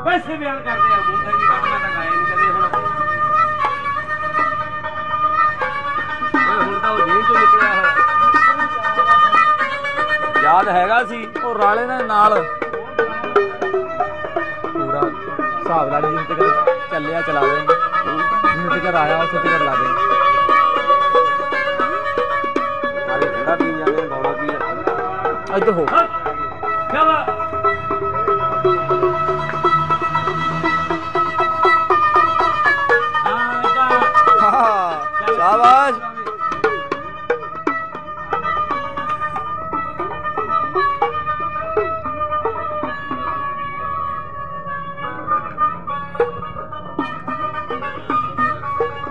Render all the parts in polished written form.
वैसे बयान करते हैं मुंह की बात मैं तो गाया नहीं कदे हुण तो जेल चों निकलिया होया याद हैगा सी ओ राले ने नाल पूरा हिसाब ला जिन्ने तक चलिया चला देंगे जिन्ने तक आया उसे तक ला देंगे अरे ठंडा पी जाने गौड़ा पी इधर हो क्या शाबाश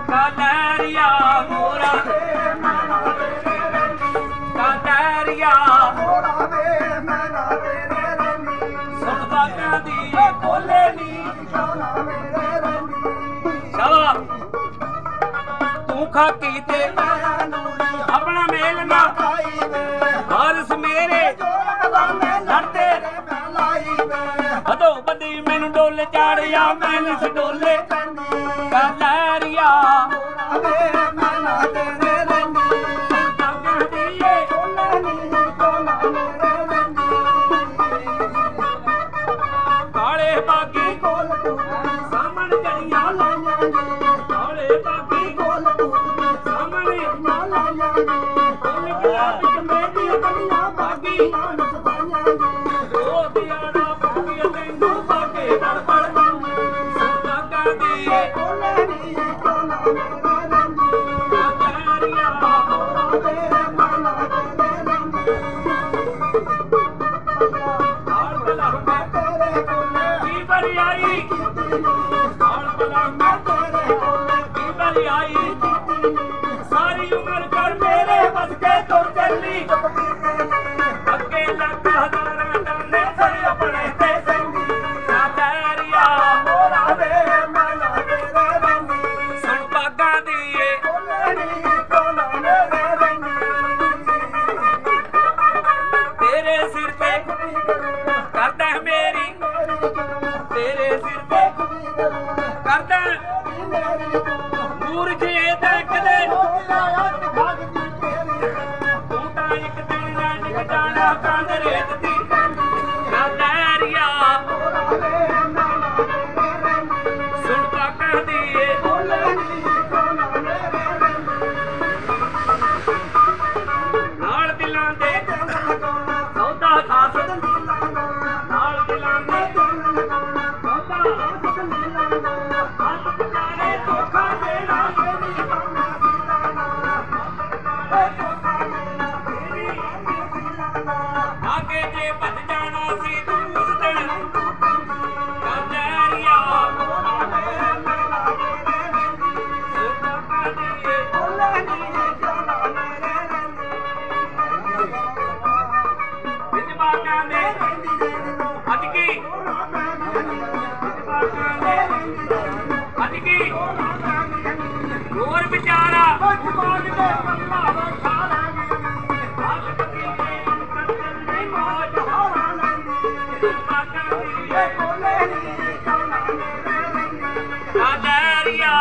कादरिया मोरा कादरिया मोरा वे मैना तेरे रंगी सुन बागां दी कोले नी सोना मेरे रंगी शाबाश तू खाकी ते अपना मेल ना वारिस मेरे लड़ते बदो बदी मैनू डोले चाड़िया मैनू इस डोले कादरिया काले बागी सामण जड़िया काले बागी सामने बागी सारी उम्र कर मेरे बस के तुर चली अगे लग हजारा डाले सही अपने ते संगी कादरिया मोरा वे मैना तेरे रंगी सुन बागां दी तेरे सिर पे करदा मेरी तेरे सिर पे करदा मूर्ख ये देख ले तू तां एक दिन निक जाना कंध रेत दी कादरिया सुन बागां दी नाल दिलां दे सौदा खास नाल दिलां दे सौदा आगे जे बच जाना सी तू उस दिन कादरिया और बेचारा कादरिया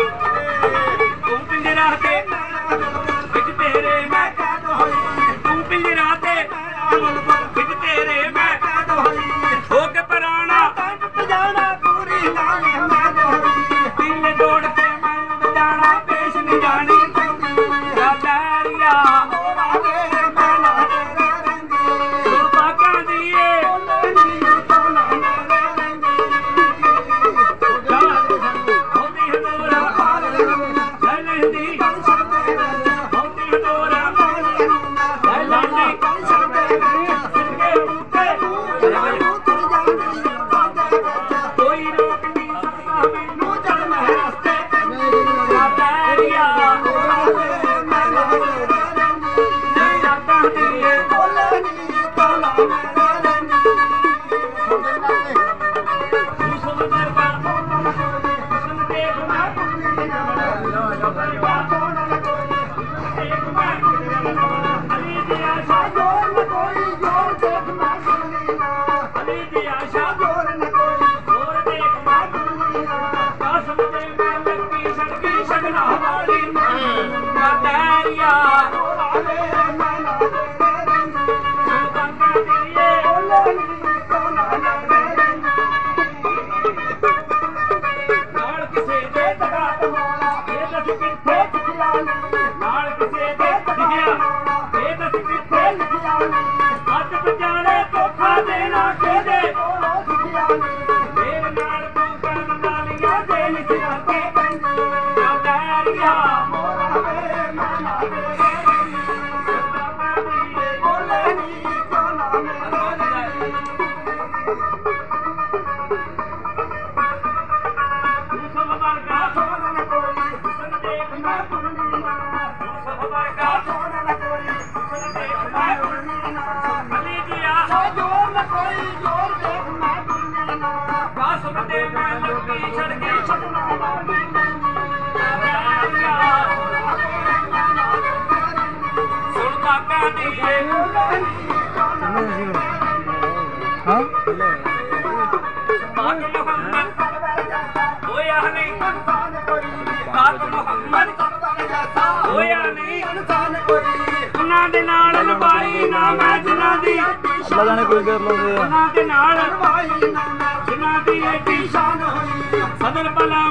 तू पिंजरा ते बिच तेरे मैं तू पिंजरा ते बिच तेरे मैं हो के पराना जाना पूरी गाने दिल जोड़ के मैं जाना पेश नहीं जानी कादरिया सुन बागां दी होती ਸੁਹਾਗਾਂ ਦੀ ਹਾਂ ਬਾਤ ਮੁਹੰਮਦ ਹੋਇਆ ਨਹੀਂ ਬਾਤ ਮੁਹੰਮਦ ਹੋਇਆ ਨਹੀਂ ਉਹਨਾਂ ਦੇ ਨਾਲ ਲਵਾਈ ਨਾ ਮੈਂ ਜਿਨ੍ਹਾਂ ਦੀ ਅੱਲਾ ਜਾਣੇ ਕੋਈ ਕਰ ਲਾਉਂਦੇ ਆ ਉਹਨਾਂ ਦੇ ਨਾਲ ਜਿਨ੍ਹਾਂ ਦੀ ਏਡੀ ਸ਼ਾਨ ਹੋਈ ਸਦਰ ਬਲਾ